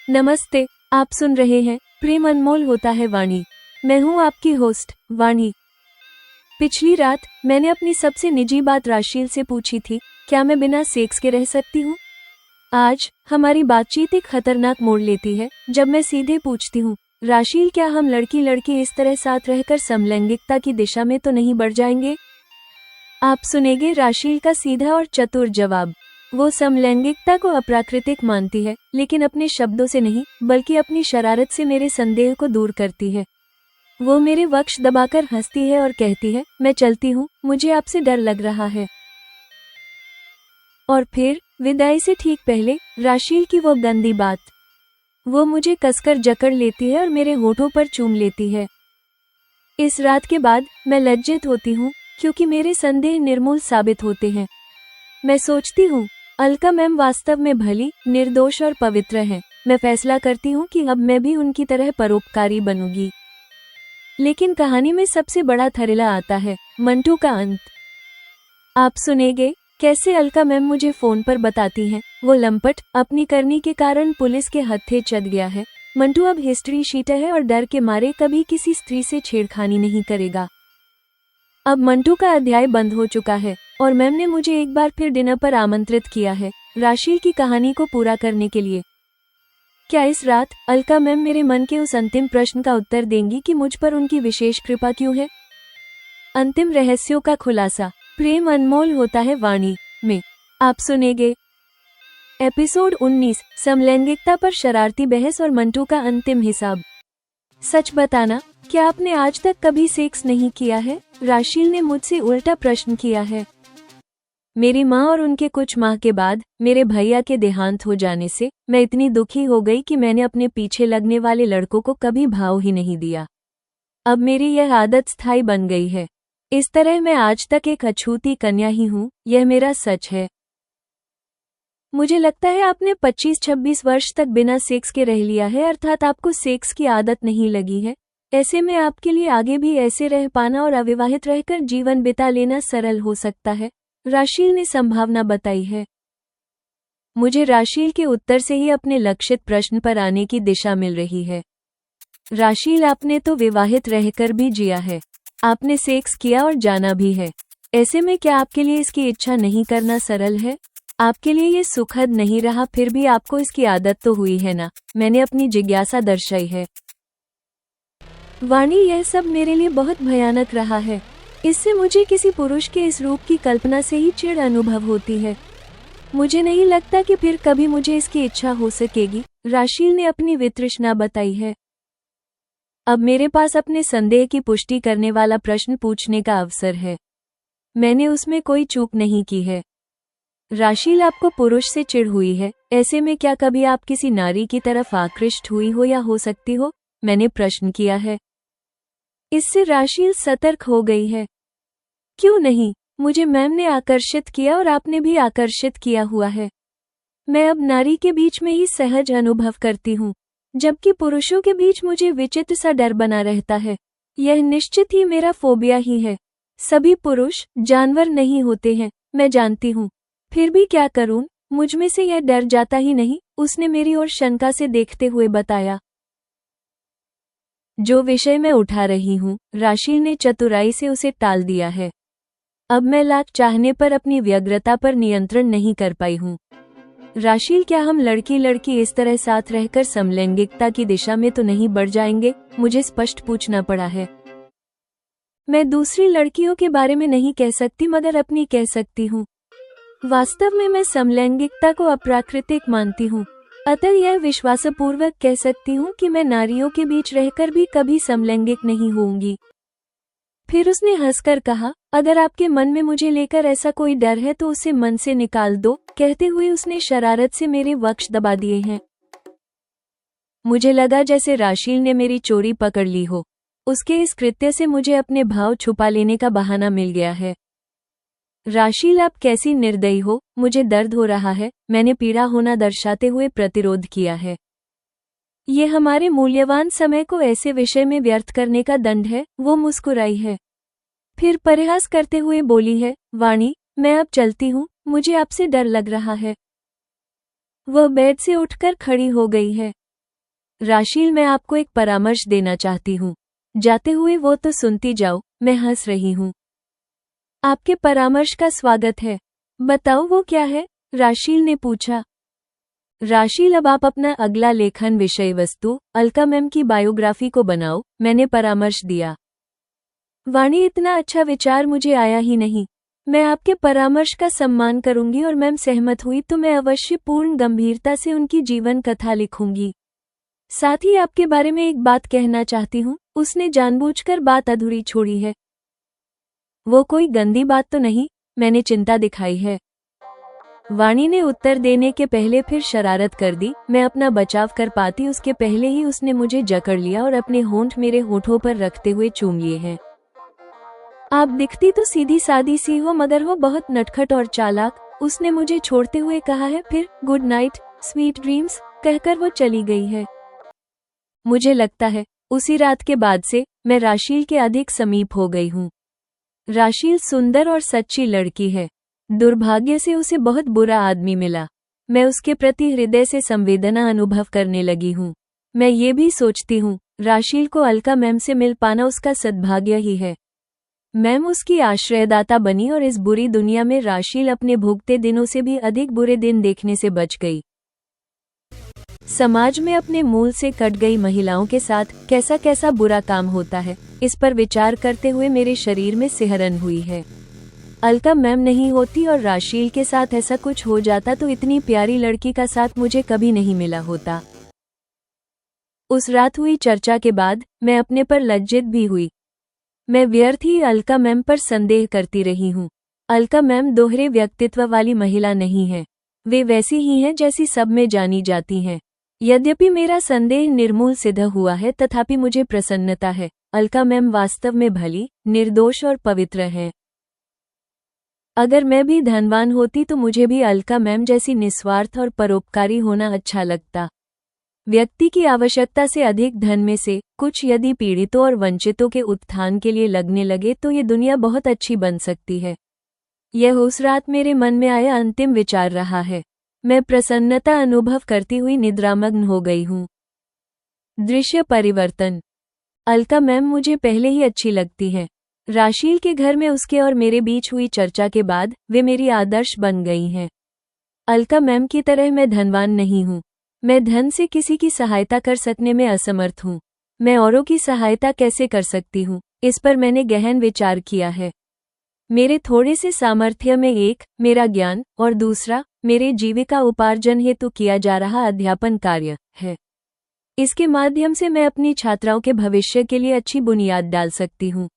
नमस्ते, आप सुन रहे हैं प्रेम अनमोल होता है वाणी। मैं हूँ आपकी होस्ट वाणी। पिछली रात मैंने अपनी सबसे निजी बात राशील से पूछी थी, क्या मैं बिना सेक्स के रह सकती हूँ। आज हमारी बातचीत एक खतरनाक मोड़ लेती है जब मैं सीधे पूछती हूँ, राशील क्या हम लड़की लड़की इस तरह साथ रहकर समलैंगिकता की दिशा में तो नहीं बढ़ जाएंगे। आप सुनेंगे राशील का सीधा और चतुर जवाब। वो समलैंगिकता को अप्राकृतिक मानती है, लेकिन अपने शब्दों से नहीं बल्कि अपनी शरारत से मेरे संदेह को दूर करती है। वो मेरे वक्ष दबाकर हंसती है और कहती है, मैं चलती हूँ, मुझे आपसे डर लग रहा है। और फिर विदाई से ठीक पहले राशील की वो गंदी बात। वो मुझे कसकर जकड़ लेती है और मेरे होठों पर चूम लेती है। इस रात के बाद मैं लज्जित होती हूँ क्योंकि मेरे संदेह निर्मूल साबित होते हैं। मैं सोचती हूँ, अलका मैम वास्तव में भली, निर्दोष और पवित्र हैं। मैं फैसला करती हूँ कि अब मैं भी उनकी तरह परोपकारी बनूंगी। लेकिन कहानी में सबसे बड़ा थरिला आता है, मंटू का अंत। आप सुनेंगे कैसे अलका मैम मुझे फोन पर बताती हैं, वो लंपट अपनी करनी के कारण पुलिस के हत्थे चढ़ गया है। मंटू अब हिस्ट्री शीटर है और डर के मारे कभी किसी स्त्री से छेड़खानी नहीं करेगा। अब मंटू का अध्याय बंद हो चुका है और मैम ने मुझे एक बार फिर डिनर पर आमंत्रित किया है, राशील की कहानी को पूरा करने के लिए। क्या इस रात अलका मैम मेरे मन के उस अंतिम प्रश्न का उत्तर देंगी कि मुझ पर उनकी विशेष कृपा क्यों है। अंतिम रहस्यों का खुलासा प्रेम अनमोल होता है वाणी में आप सुनेंगे। एपिसोड 19, समलैंगिकता पर शरारती बहस और मंटू का अंतिम हिसाब। सच बताना, क्या आपने आज तक कभी सेक्स नहीं किया है? राशील ने मुझसे उल्टा प्रश्न किया है। मेरी माँ और उनके कुछ माह के बाद मेरे भैया के देहांत हो जाने से मैं इतनी दुखी हो गई कि मैंने अपने पीछे लगने वाले लड़कों को कभी भाव ही नहीं दिया। अब मेरी यह आदत स्थायी बन गई है। इस तरह मैं आज तक एक अछूती कन्या ही हूँ, यह मेरा सच है। मुझे लगता है आपने 25-26 वर्ष तक बिना सेक्स के रह लिया है, अर्थात आपको सेक्स की आदत नहीं लगी है। ऐसे में आपके लिए आगे भी ऐसे रह पाना और अविवाहित रहकर जीवन बिता लेना सरल हो सकता है, राशील ने संभावना बताई है। मुझे राशील के उत्तर से ही अपने लक्षित प्रश्न पर आने की दिशा मिल रही है। राशील, आपने तो विवाहित रहकर भी जिया है, आपने सेक्स किया और जाना भी है। ऐसे में क्या आपके लिए इसकी इच्छा नहीं करना सरल है? आपके लिए ये सुखद नहीं रहा, फिर भी आपको इसकी आदत तो हुई है ना? मैंने अपनी जिज्ञासा दर्शाई है। वाणी, यह सब मेरे लिए बहुत भयानक रहा है। इससे मुझे किसी पुरुष के इस रूप की कल्पना से ही चिढ़ अनुभव होती है। मुझे नहीं लगता कि फिर कभी मुझे इसकी इच्छा हो सकेगी, राशील ने अपनी वितृष्णा बताई है। अब मेरे पास अपने संदेह की पुष्टि करने वाला प्रश्न पूछने का अवसर है। मैंने उसमें कोई चूक नहीं की है। राशील, आपको पुरुष से चिढ़ हुई है, ऐसे में क्या कभी आप किसी नारी की तरफ आकृष्ट हुई हो या हो सकती हो? मैंने प्रश्न किया है। इससे राशील सतर्क हो गई है। क्यों नहीं, मुझे मैम ने आकर्षित किया और आपने भी आकर्षित किया हुआ है। मैं अब नारी के बीच में ही सहज अनुभव करती हूँ, जबकि पुरुषों के बीच मुझे विचित्र सा डर बना रहता है। यह निश्चित ही मेरा फोबिया ही है। सभी पुरुष जानवर नहीं होते हैं, मैं जानती हूँ, फिर भी क्या करूँ, मुझ में से यह डर जाता ही नहीं, उसने मेरी ओर शंका से देखते हुए बताया। जो विषय मैं उठा रही हूँ, राशील ने चतुराई से उसे टाल दिया है। अब मैं लाख चाहने पर अपनी व्यग्रता पर नियंत्रण नहीं कर पाई हूँ। राशील, क्या हम लड़की लड़की इस तरह साथ रहकर समलैंगिकता की दिशा में तो नहीं बढ़ जाएंगे? मुझे स्पष्ट पूछना पड़ा है। मैं दूसरी लड़कियों के बारे में नहीं कह सकती, मगर अपनी कह सकती हूँ। वास्तव में मैं समलैंगिकता को अप्राकृतिक मानती हूँ, अतः यह विश्वासपूर्वक कह सकती हूँ कि मैं नारियों के बीच रहकर भी कभी समलैंगिक नहीं होऊंगी। फिर उसने हंसकर कहा, अगर आपके मन में मुझे लेकर ऐसा कोई डर है तो उसे मन से निकाल दो। कहते हुए उसने शरारत से मेरे वक्ष दबा दिए हैं। मुझे लगा जैसे राशील ने मेरी चोरी पकड़ ली हो। उसके इस कृत्य से मुझे अपने भाव छुपा लेने का बहाना मिल गया है। राशील, आप कैसी निर्दयी हो, मुझे दर्द हो रहा है, मैंने पीड़ा होना दर्शाते हुए प्रतिरोध किया है। ये हमारे मूल्यवान समय को ऐसे विषय में व्यर्थ करने का दंड है। वो मुस्कुराई है, फिर परिहास करते हुए बोली है, वाणी, मैं अब चलती हूँ, मुझे आपसे डर लग रहा है। वह बेड से उठकर खड़ी हो गई है। राशील, मैं आपको एक परामर्श देना चाहती हूँ। जाते हुए वो तो सुनती जाओ, मैं हंस रही हूँ। आपके परामर्श का स्वागत है। बताओ वो क्या है? राशील ने पूछा। राशील, अब आप अपना अगला लेखन विषय वस्तु अलका मैम की बायोग्राफी को बनाओ, मैंने परामर्श दिया। वाणी, इतना अच्छा विचार मुझे आया ही नहीं। मैं आपके परामर्श का सम्मान करूंगी और मैम सहमत हुई तो मैं अवश्य पूर्ण गंभीरता से उनकी जीवन कथा लिखूंगी। साथ ही आपके बारे में एक बात कहना चाहती हूँ। उसने जानबूझकर बात अधूरी छोड़ी है। वो कोई गंदी बात तो नहीं? मैंने चिंता दिखाई है। वाणी ने उत्तर देने के पहले फिर शरारत कर दी। मैं अपना बचाव कर पाती उसके पहले ही उसने मुझे जकड़ लिया और अपने होंठ मेरे होठों पर रखते हुए चूम लिए हैं। आप दिखती तो सीधी सादी सी हो, मगर हो बहुत नटखट और चालाक, उसने मुझे छोड़ते हुए कहा है। फिर गुड नाइट, स्वीट ड्रीम्स कहकर वो चली गई है। मुझे लगता है उसी रात के बाद से मैं राशील के अधिक समीप हो गई हूँ। राशील सुंदर और सच्ची लड़की है। दुर्भाग्य से उसे बहुत बुरा आदमी मिला। मैं उसके प्रति हृदय से संवेदना अनुभव करने लगी हूँ। मैं ये भी सोचती हूँ राशील को अलका मैम से मिल पाना उसका सद्भाग्य ही है। मैम उसकी आश्रयदाता बनी और इस बुरी दुनिया में राशील अपने भुगते दिनों से भी अधिक बुरे दिन देखने से बच गई। समाज में अपने मूल से कट गई महिलाओं के साथ कैसा कैसा बुरा काम होता है, इस पर विचार करते हुए मेरे शरीर में सिहरन हुई है। अलका मैम नहीं होती और राशील के साथ ऐसा कुछ हो जाता तो इतनी प्यारी लड़की का साथ मुझे कभी नहीं मिला होता। उस रात हुई चर्चा के बाद मैं अपने पर लज्जित भी हुई। मैं व्यर्थ ही अलका मैम पर संदेह करती रही हूँ। अलका मैम दोहरे व्यक्तित्व वाली महिला नहीं है। वे वैसी ही हैं जैसी सब में जानी जाती हैं। यद्यपि मेरा संदेह निर्मूल सिद्ध हुआ है, तथापि मुझे प्रसन्नता है। अलका मैम वास्तव में भली, निर्दोष और पवित्र हैं। अगर मैं भी धनवान होती तो मुझे भी अलका मैम जैसी निस्वार्थ और परोपकारी होना अच्छा लगता। व्यक्ति की आवश्यकता से अधिक धन में से कुछ यदि पीड़ितों और वंचितों के उत्थान के लिए लगने लगे तो ये दुनिया बहुत अच्छी बन सकती है। यह उस रात मेरे मन में आया अंतिम विचार रहा है। मैं प्रसन्नता अनुभव करती हुई निद्रामग्न हो गई हूँ। दृश्य परिवर्तन। अलका मैम मुझे पहले ही अच्छी लगती हैं। राशील के घर में उसके और मेरे बीच हुई चर्चा के बाद वे मेरी आदर्श बन गई हैं। अलका मैम की तरह मैं धनवान नहीं हूँ। मैं धन से किसी की सहायता कर सकने में असमर्थ हूँ। मैं औरों की सहायता कैसे कर सकती हूँ, इस पर मैंने गहन विचार किया है। मेरे थोड़े से सामर्थ्य में एक मेरा ज्ञान और दूसरा मेरे जीविका उपार्जन हेतु किया जा रहा अध्यापन कार्य है। इसके माध्यम से मैं अपनी छात्राओं के भविष्य के लिए अच्छी बुनियाद डाल सकती हूँ।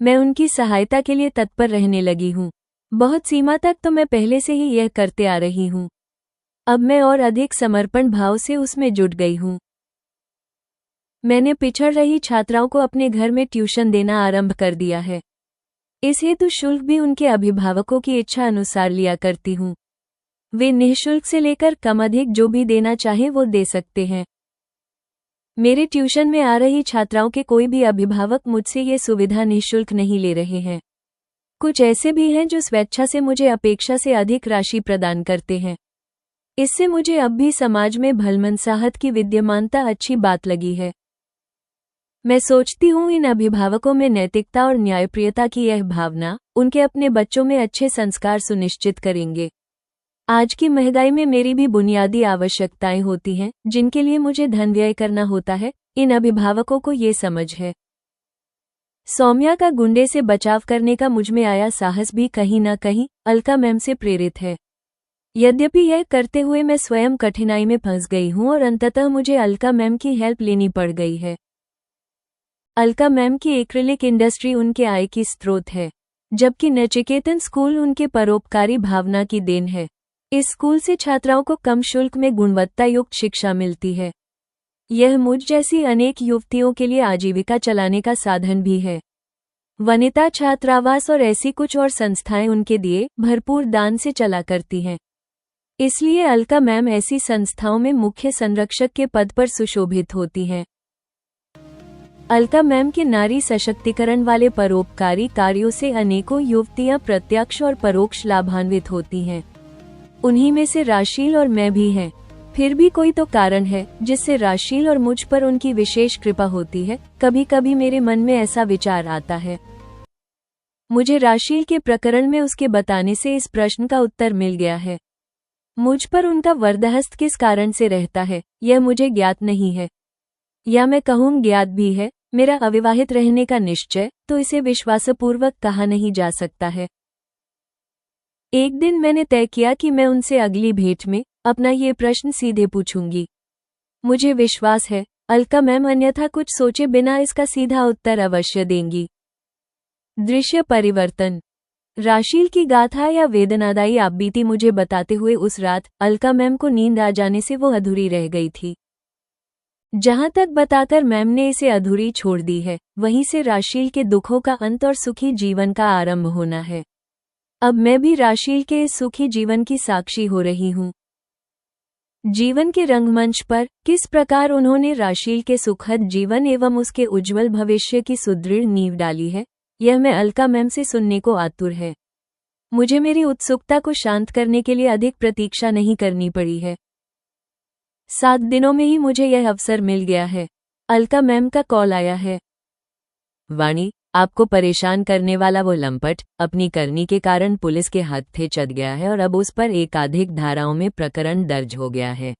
मैं उनकी सहायता के लिए तत्पर रहने लगी हूँ। बहुत सीमा तक तो मैं पहले से ही यह करते आ रही हूँ। अब मैं और अधिक समर्पण भाव से उसमें जुट गई हूँ। मैंने पिछड़ रही छात्राओं को अपने घर में ट्यूशन देना आरंभ कर दिया है। इस हेतु शुल्क भी उनके अभिभावकों की इच्छा अनुसार लिया करती हूँ। वे निःशुल्क से लेकर कम अधिक जो भी देना चाहे वो दे सकते हैं। मेरे ट्यूशन में आ रही छात्राओं के कोई भी अभिभावक मुझसे ये सुविधा निःशुल्क नहीं ले रहे हैं। कुछ ऐसे भी हैं जो स्वेच्छा से मुझे अपेक्षा से अधिक राशि प्रदान करते हैं। इससे मुझे अब भी समाज में भलमनसाहत की विद्यमानता अच्छी बात लगी है। मैं सोचती हूँ इन अभिभावकों में नैतिकता और न्यायप्रियता की यह भावना उनके अपने बच्चों में अच्छे संस्कार सुनिश्चित करेंगे। आज की महंगाई में मेरी भी बुनियादी आवश्यकताएं होती हैं, जिनके लिए मुझे धन व्यय करना होता है। इन अभिभावकों को ये समझ है। सौम्या का गुंडे से बचाव करने का मुझमें आया साहस भी कहीं न कहीं अलका मैम से प्रेरित है। यद्यपि यह करते हुए मैं स्वयं कठिनाई में फंस गई हूँ और अंततः मुझे अलका मैम की हेल्प लेनी पड़ गई है। अलका मैम की एक्रिलिक इंडस्ट्री उनके आय की स्रोत है, जबकि नचिकेतन स्कूल उनके परोपकारी भावना की देन है। इस स्कूल से छात्राओं को कम शुल्क में गुणवत्ता युक्त शिक्षा मिलती है। यह मुझ जैसी अनेक युवतियों के लिए आजीविका चलाने का साधन भी है। वनिता छात्रावास और ऐसी कुछ और संस्थाएं उनके दिए भरपूर दान से चला करती हैं। इसलिए अलका मैम ऐसी संस्थाओं में मुख्य संरक्षक के पद पर सुशोभित होती हैं। अलका मैम के नारी सशक्तिकरण वाले परोपकारी कार्यों से अनेकों युवतियां प्रत्यक्ष और परोक्ष लाभान्वित होती हैं। उन्हीं में से राशील और मैं भी हैं। फिर भी कोई तो कारण है जिससे राशील और मुझ पर उनकी विशेष कृपा होती है। कभी कभी मेरे मन में ऐसा विचार आता है। मुझे राशील के प्रकरण में उसके बताने से इस प्रश्न का उत्तर मिल गया है। मुझ पर उनका वरदहस्त किस कारण से रहता है, यह मुझे ज्ञात नहीं है, या मैं कहूँ ज्ञात भी है। मेरा अविवाहित रहने का निश्चय तो इसे विश्वासपूर्वक कहा नहीं जा सकता है। एक दिन मैंने तय किया कि मैं उनसे अगली भेंट में अपना ये प्रश्न सीधे पूछूंगी। मुझे विश्वास है अलका मैम अन्यथा कुछ सोचे बिना इसका सीधा उत्तर अवश्य देंगी। दृश्य परिवर्तन। राशील की गाथा या वेदनादायी आपबीती मुझे बताते हुए उस रात अलका मैम को नींद आ जाने से वो अधूरी रह गई थी। जहां तक बताकर मैम ने इसे अधूरी छोड़ दी है, वहीं से राशील के दुखों का अंत और सुखी जीवन का आरंभ होना है। अब मैं भी राशील के इस सुखी जीवन की साक्षी हो रही हूँ। जीवन के रंगमंच पर किस प्रकार उन्होंने राशील के सुखद जीवन एवं उसके उज्जवल भविष्य की सुदृढ़ नींव डाली है, यह मैं अलका मैम से सुनने को आतुर है। मुझे मेरी उत्सुकता को शांत करने के लिए अधिक प्रतीक्षा नहीं करनी पड़ी है। 7 दिनों में ही मुझे यह अवसर मिल गया है। अलका मैम का कॉल आया है। वाणी, आपको परेशान करने वाला वो लंपट अपनी करनी के कारण पुलिस के हत्थे चढ़ गया है और अब उस पर एकाधिक धाराओं में प्रकरण दर्ज हो गया है।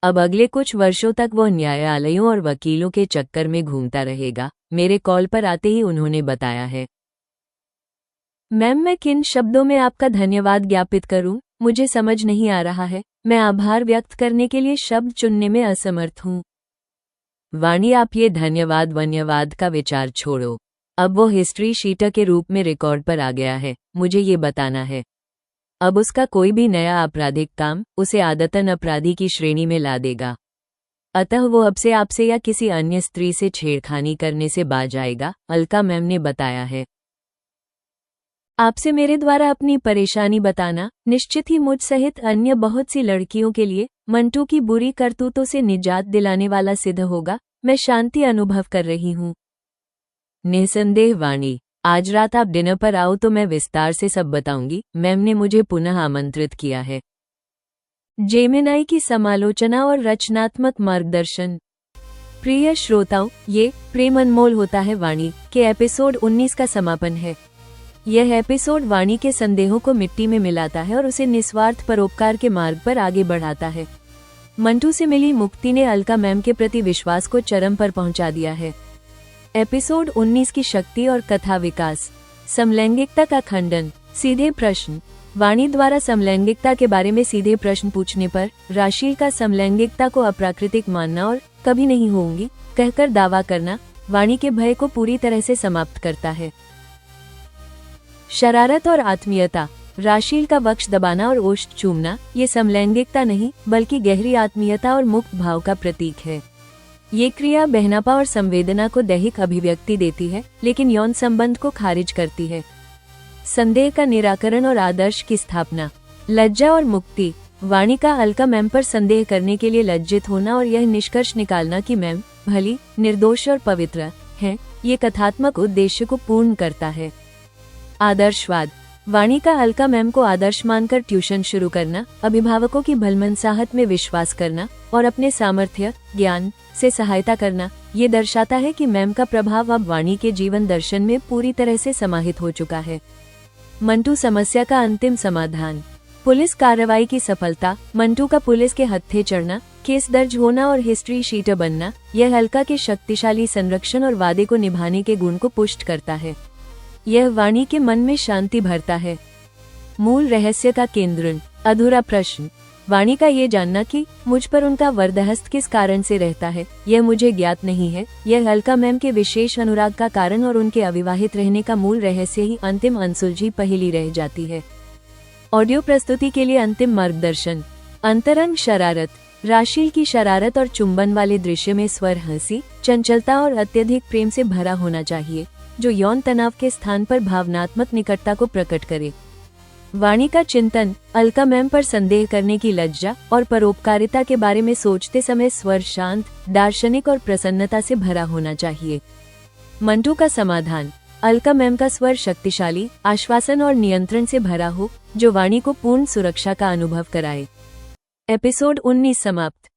अब अगले कुछ वर्षों तक वो न्यायालयों और वकीलों के चक्कर में घूमता रहेगा, मेरे कॉल पर आते ही उन्होंने बताया है। मैम, मैं किन शब्दों में आपका धन्यवाद ज्ञापित करूं, मुझे समझ नहीं आ रहा है। मैं आभार व्यक्त करने के लिए शब्द चुनने में असमर्थ हूं। वाणी, आप ये धन्यवाद का विचार छोड़ो। अब वो हिस्ट्री शीटर के रूप में रिकॉर्ड पर आ गया है, मुझे ये बताना है। अब उसका कोई भी नया आपराधिक काम उसे आदतन अपराधी की श्रेणी में ला देगा। अतः वो अब से आपसे या किसी अन्य स्त्री से छेड़खानी करने से बाज आएगा, अलका मैम ने बताया है। आपसे मेरे द्वारा अपनी परेशानी बताना निश्चित ही मुझ सहित अन्य बहुत सी लड़कियों के लिए मंटू की बुरी करतूतों से निजात दिलाने वाला सिद्ध होगा। मैं शांति अनुभव कर रही हूँ। निसंदेह वाणी, आज रात आप डिनर पर आओ तो मैं विस्तार से सब बताऊंगी। मैम ने मुझे पुनः आमंत्रित किया है। जेमिनाई की समालोचना और रचनात्मक मार्गदर्शन। प्रिय श्रोताओं, ये प्रेम अनमोल होता है वाणी के एपिसोड 19 का समापन है। यह एपिसोड वाणी के संदेहों को मिट्टी में मिलाता है और उसे निस्वार्थ परोपकार के मार्ग पर आगे बढ़ाता है। मंटू से मिली मुक्ति ने अलका मैम के प्रति विश्वास को चरम पर पहुंचा दिया है। एपिसोड 19 की शक्ति और कथा विकास। समलैंगिकता का खंडन। सीधे प्रश्न। वाणी द्वारा समलैंगिकता के बारे में सीधे प्रश्न पूछने पर राशील का समलैंगिकता को अप्राकृतिक मानना और कभी नहीं होंगी कहकर दावा करना वाणी के भय को पूरी तरह से समाप्त करता है। शरारत और आत्मीयता। राशील का वक्ष दबाना और ओष्ठ चूमना ये समलैंगिकता नहीं बल्कि गहरी आत्मीयता और मुक्त भाव का प्रतीक है। ये क्रिया बहनापा और संवेदना को दैहिक अभिव्यक्ति देती है, लेकिन यौन संबंध को खारिज करती है। संदेह का निराकरण और आदर्श की स्थापना। लज्जा और मुक्ति। वाणी का अलका मैम पर संदेह करने के लिए लज्जित होना और यह निष्कर्ष निकालना कि मैम भली, निर्दोष और पवित्र है, ये कथात्मक उद्देश्य को पूर्ण करता है। आदर्शवाद। वाणी का अलका मैम को आदर्श मानकर ट्यूशन शुरू करना, अभिभावकों की भलमनसाहत में विश्वास करना और अपने सामर्थ्य, ज्ञान से सहायता करना, ये दर्शाता है कि मैम का प्रभाव अब वाणी के जीवन दर्शन में पूरी तरह से समाहित हो चुका है। मंटू समस्या का अंतिम समाधान। पुलिस कार्रवाई की सफलता। मंटू का पुलिस के हत्थे चढ़ना, केस दर्ज होना और हिस्ट्री शीटर बनना, यह अलका के शक्तिशाली संरक्षण और वादे को निभाने के गुण को पुष्ट करता है। यह वाणी के मन में शांति भरता है। मूल रहस्य का केंद्रण। अधूरा प्रश्न। वाणी का ये जानना कि मुझ पर उनका वरदहस्त किस कारण से रहता है, यह मुझे ज्ञात नहीं है। यह अलका मैम के विशेष अनुराग का कारण और उनके अविवाहित रहने का मूल रहस्य ही अंतिम अनसुलझी पहेली रह जाती है। ऑडियो प्रस्तुति के लिए अंतिम मार्गदर्शन। अंतरंग शरारत। राशील की शरारत और चुंबन वाले दृश्य में स्वर हंसी, चंचलता और अत्यधिक प्रेम से भरा होना चाहिए, जो यौन तनाव के स्थान पर भावनात्मक निकटता को प्रकट करे। वाणी का चिंतन। अलका मैम पर संदेह करने की लज्जा और परोपकारिता के बारे में सोचते समय स्वर शांत, दार्शनिक और प्रसन्नता से भरा होना चाहिए। मंटू का समाधान। अलका मैम का स्वर शक्तिशाली, आश्वासन और नियंत्रण से भरा हो, जो वाणी को पूर्ण सुरक्षा का अनुभव कराए। एपिसोड 19 समाप्त।